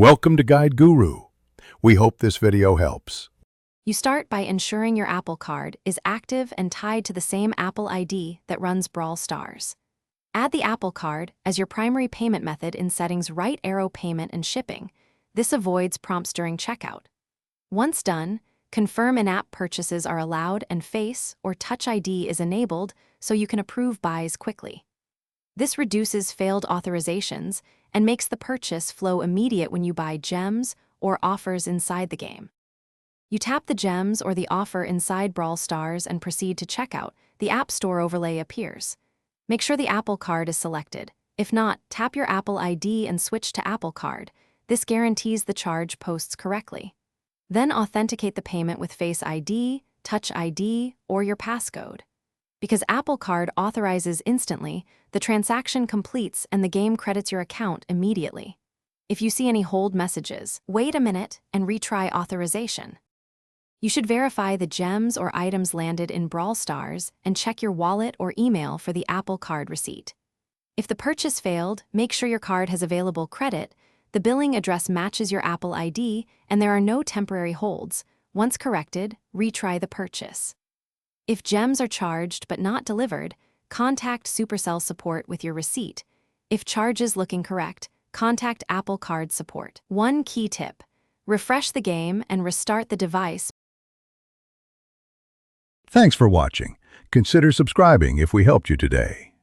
Welcome to Guide Guru. We hope this video helps. You start by ensuring your Apple Card is active and tied to the same Apple ID that runs Brawl Stars. Add the Apple Card as your primary payment method in settings right arrow payment and shipping. This avoids prompts during checkout. Once done, confirm in-app purchases are allowed and Face or Touch ID is enabled so you can approve buys quickly. This reduces failed authorizations and makes the purchase flow immediate when you buy gems or offers inside the game. You tap the gems or the offer inside Brawl Stars and proceed to checkout. The App Store overlay appears. Make sure the Apple Card is selected. If not, tap your Apple ID and switch to Apple Card. This guarantees the charge posts correctly. Then authenticate the payment with Face ID, Touch ID, or your passcode. Because Apple Card authorizes instantly, the transaction completes and the game credits your account immediately. If you see any hold messages, wait a minute and retry authorization. You should verify the gems or items landed in Brawl Stars and check your wallet or email for the Apple Card receipt. If the purchase failed, make sure your card has available credit, the billing address matches your Apple ID, and there are no temporary holds. Once corrected, retry the purchase. If gems are charged but not delivered, contact Supercell support with your receipt. If charges look incorrect, contact Apple Card support. One key tip: refresh the game and restart the device. Thanks for watching. Consider subscribing if we helped you today.